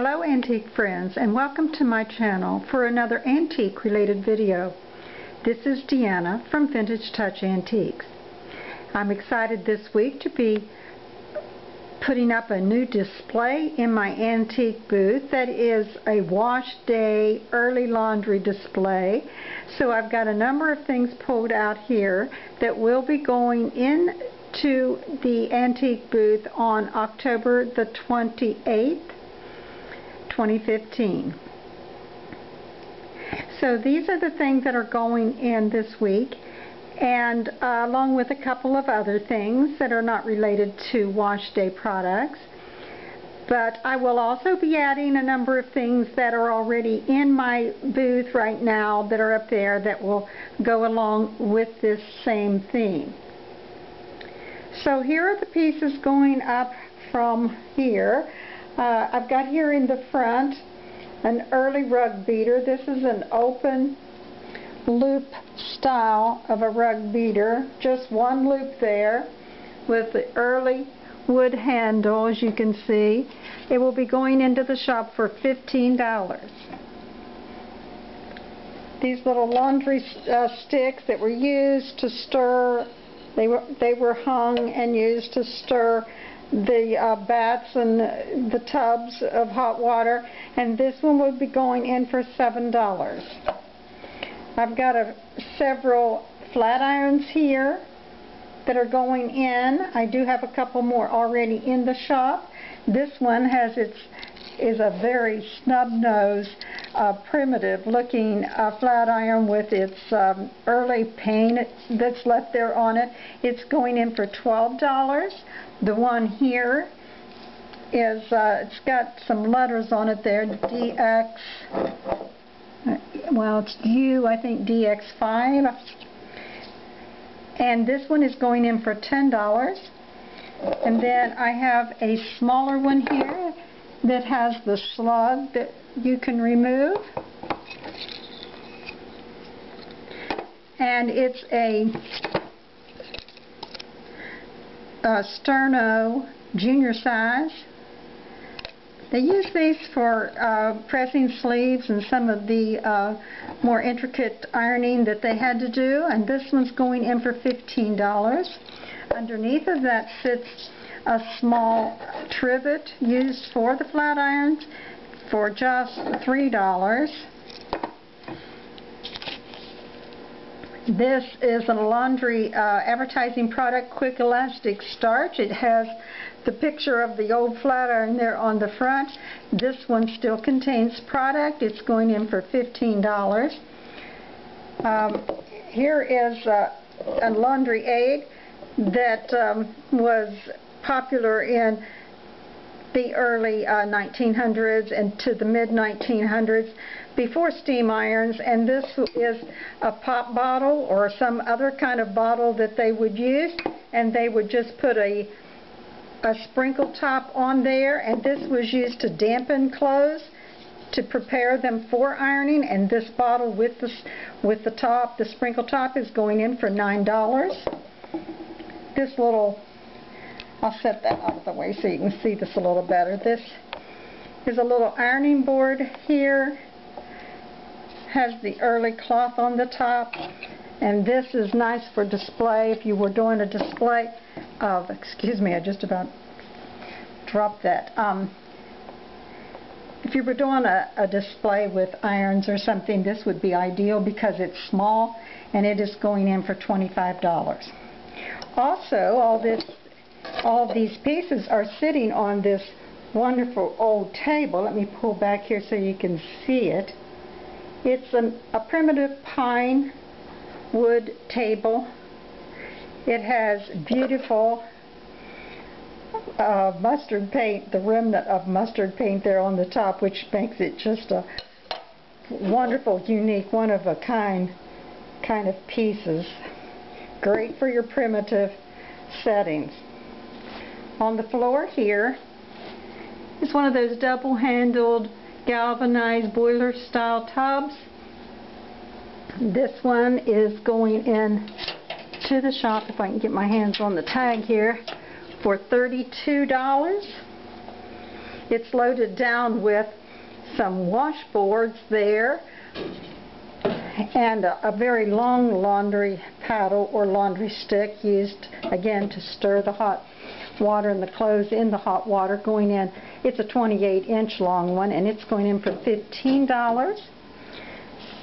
Hello antique friends, and welcome to my channel for another antique related video. This is Deanna from Vintage Touch Antiques. I'm excited this week to be putting up a new display in my antique booth that is a wash day early laundry display. So I've got a number of things pulled out here that will be going into the antique booth on October the 28th. 2015. So these are the things that are going in this week, and along with a couple of other things that are not related to wash day products. But I will also be adding a number of things that are already in my booth right now that are up there that will go along with this same theme. So here are the pieces going up from here. I've got here in the front an early rug beater. This is an open loop style of a rug beater. Just one loop there with the early wood handle, as you can see. It will be going into the shop for $15. These little laundry sticks that were used to stir, they were hung and used to stir the bats and the tubs of hot water, and this one would be going in for $7. I've got several flat irons here that are going in. I do have a couple more already in the shop. This one is a very snub-nosed, primitive looking flat iron with its early paint that's left there on it. It's going in for $12. The one here is, it's got some letters on it there, DX, well it's U, I think DX5. And this one is going in for $10. And then I have a smaller one here that has the slug that you can remove. And it's a Sterno junior size. They use these for pressing sleeves and some of the more intricate ironing that they had to do, and this one's going in for $15. Underneath of that sits a small trivet used for the flat irons for just $3. This is a laundry advertising product, Quick Elastic Starch. It has the picture of the old flat iron there on the front. This one still contains product. It's going in for $15. Here is a laundry aid that was popular in the early 1900s and to the mid-1900s before steam irons, and this is a pop bottle or some other kind of bottle that they would use, and they would just put a sprinkle top on there, and this was used to dampen clothes to prepare them for ironing. And this bottle with the top, the sprinkle top, is going in for $9. This little, I'll set that out of the way so you can see this a little better. This is a little ironing board here. Has the early cloth on the top, and this is nice for display if you were doing a display of, excuse me, I just about dropped that. If you were doing a display with irons or something, this would be ideal because it's small, and it is going in for $25. Also, all these pieces are sitting on this wonderful old table. Let me pull back here so you can see it. It's a primitive pine wood table. It has beautiful mustard paint, the remnant of mustard paint there on the top, which makes it just a wonderful, unique, one-of-a-kind kind of pieces. Great for your primitive settings. On the floor here is one of those double-handled galvanized boiler style tubs. This one is going in to the shop, if I can get my hands on the tag here, for $32. It's loaded down with some washboards there and a very long laundry paddle or laundry stick used again to stir the hot water and the clothes in the hot water going in. It's a 28-inch long one, and it's going in for $15.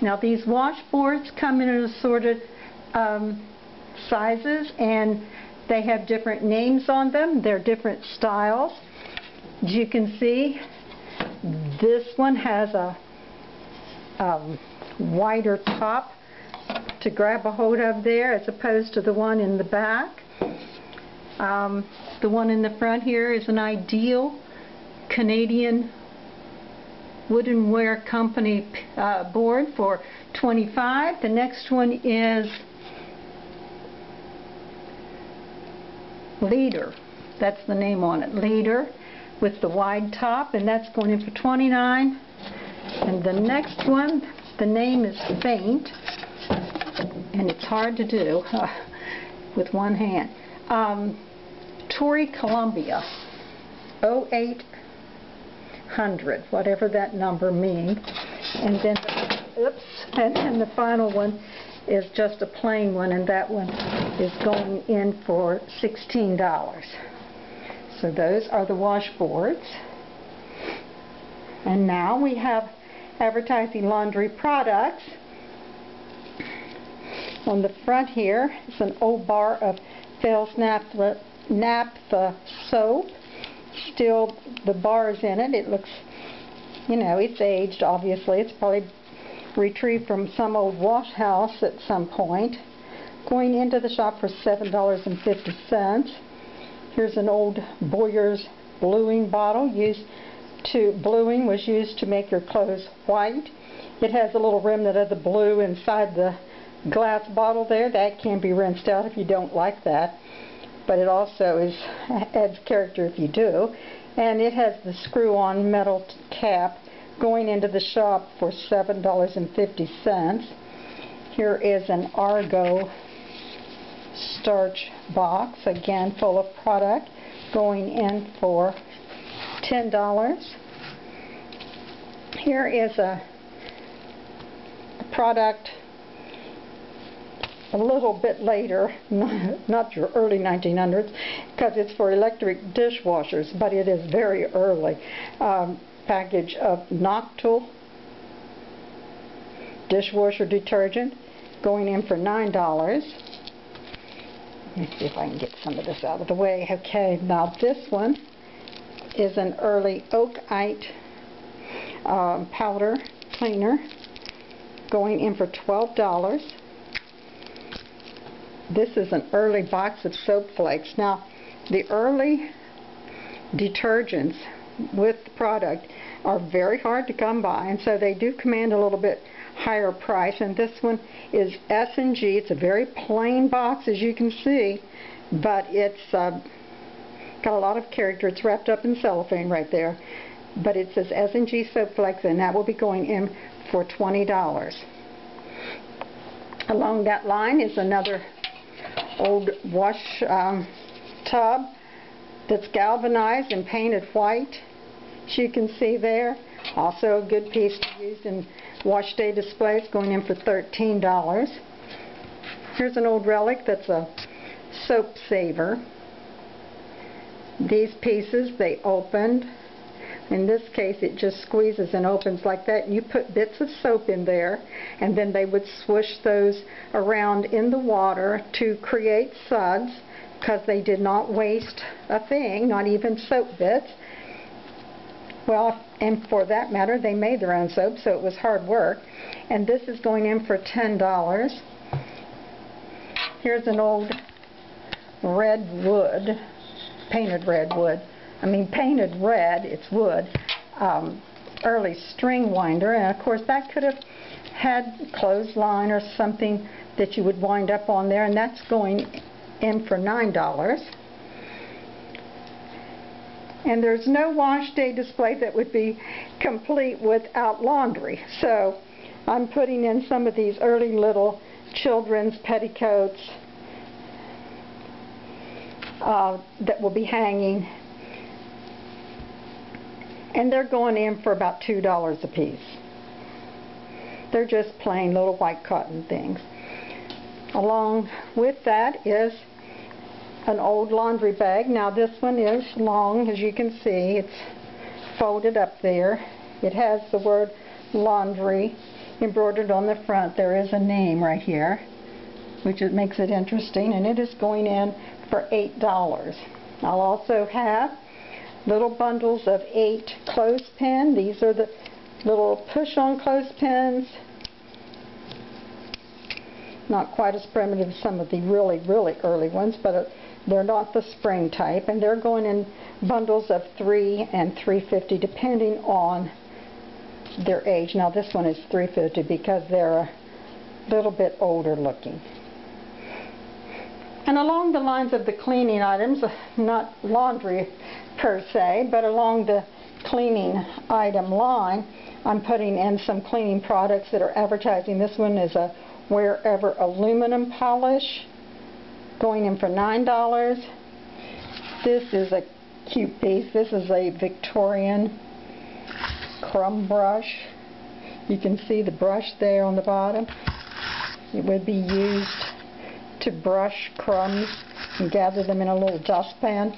Now these washboards come in assorted sizes, and they have different names on them. They're different styles. As you can see, this one has a wider top to grab a hold of there as opposed to the one in the back. The one in the front here is an Ideal Canadian Woodenware Company board for $25. The next one is Leader. That's the name on it, Leader, with the wide top, and that's going in for $29. And the next one, the name is Faint, and it's hard to do with one hand. Torrey Columbia 0800, whatever that number means. And then, and then the final one is just a plain one, and that one is going in for $16. So those are the washboards. And now we have advertising laundry products. On the front here is an old bar of Fell's naphtha soap. Still, the bar is in it. It looks, you know, it's aged, obviously. It's probably retrieved from some old wash house at some point. Going into the shop for $7.50. Here's an old Boyer's bluing bottle. Bluing was used to make your clothes white. It has a little remnant of the blue inside the glass bottle there. That can be rinsed out if you don't like that, but it also adds character if you do. And it has the screw-on metal cap, going into the shop for $7.50. Here is an Argo starch box, again full of product, going in for $10. Here is a product a little bit later, not your early 1900s, because it's for electric dishwashers, but it is very early. Package of Noctil dishwasher detergent, going in for $9. Let me see if I can get some of this out of the way. Okay, now this one is an early Oakite powder cleaner, going in for $12. This is an early box of soap flakes. Now, the early detergents with the product are very hard to come by, and so they do command a little bit higher price. And this one is S&G. It's a very plain box, as you can see, but it's got a lot of character. It's wrapped up in cellophane right there, but it says S&G soap flakes, and that will be going in for $20. Along that line is another old wash tub that's galvanized and painted white, as you can see there. Also a good piece to use in wash day displays, going in for $13. Here's an old relic that's a soap saver. These pieces, they opened. In this case, it just squeezes and opens like that. You put bits of soap in there, and then they would swish those around in the water to create suds, because they did not waste a thing, not even soap bits. Well, and for that matter, they made their own soap, so it was hard work. And this is going in for $10. Here's an old red wood, painted red wood. I mean, painted red, it's wood, early string winder, and of course that could have had clothesline or something that you would wind up on there, and that's going in for $9. And there's no wash day display that would be complete without laundry, so I'm putting in some of these early little children's petticoats that will be hanging And they're going in for about $2 a piece. They're just plain little white cotton things. Along with that is an old laundry bag. Now this one is long, as you can see. It's folded up there. It has the word laundry embroidered on the front. There is a name right here, which makes it interesting, and it is going in for $8. I'll also have little bundles of 8 clothespin. These are the little push-on clothespins. Not quite as primitive as some of the really early ones, but they're not the spring type, and they're going in bundles of 3 and $3.50 depending on their age. Now this one is $3.50 because they're a little bit older looking. And along the lines of the cleaning items, not laundry per se, but along the cleaning item line, I'm putting in some cleaning products that are advertising. This one is a Wherever aluminum polish, going in for $9. This is a cute piece. This is a Victorian crumb brush. You can see the brush there on the bottom. It would be used to brush crumbs and gather them in a little dustpan.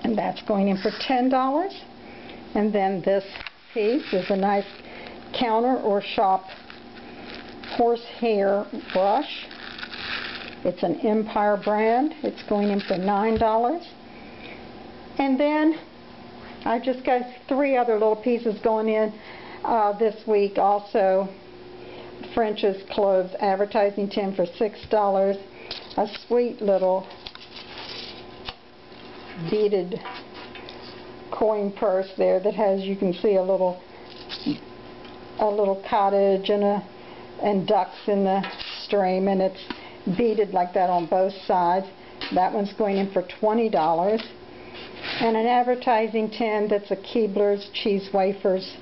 And that's going in for $10. And then this piece is a nice counter or shop horsehair brush. It's an Empire brand. It's going in for $9. And then I just got 3 other little pieces going in this week also. French's Clothes advertising tin for $6. A sweet little beaded coin purse there that has, you can see, a little cottage and ducks in the stream, and it's beaded like that on both sides. That one's going in for $20. And an advertising tin that's a Keebler's Cheese Wafers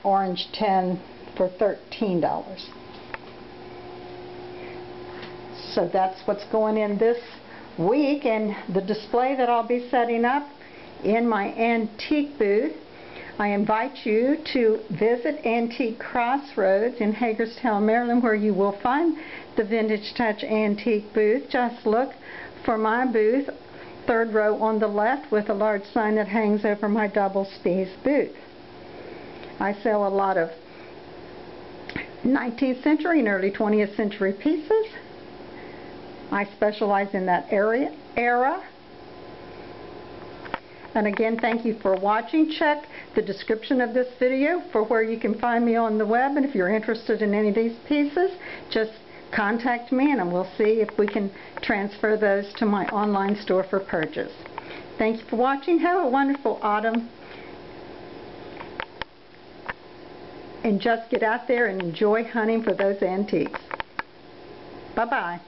orange tin for $13. So that's what's going in this week, and the display that I'll be setting up in my antique booth. I invite you to visit Antique Crossroads in Hagerstown, Maryland, where you will find the Vintage Touch Antique booth. Just look for my booth, 3rd row on the left, with a large sign that hangs over my double spaced booth. I sell a lot of 19th century and early 20th century pieces. I specialize in that era. And again, thank you for watching. Check the description of this video for where you can find me on the web. And if you're interested in any of these pieces, just contact me and we'll see if we can transfer those to my online store for purchase. Thank you for watching. Have a wonderful autumn. And just get out there and enjoy hunting for those antiques. Bye-bye.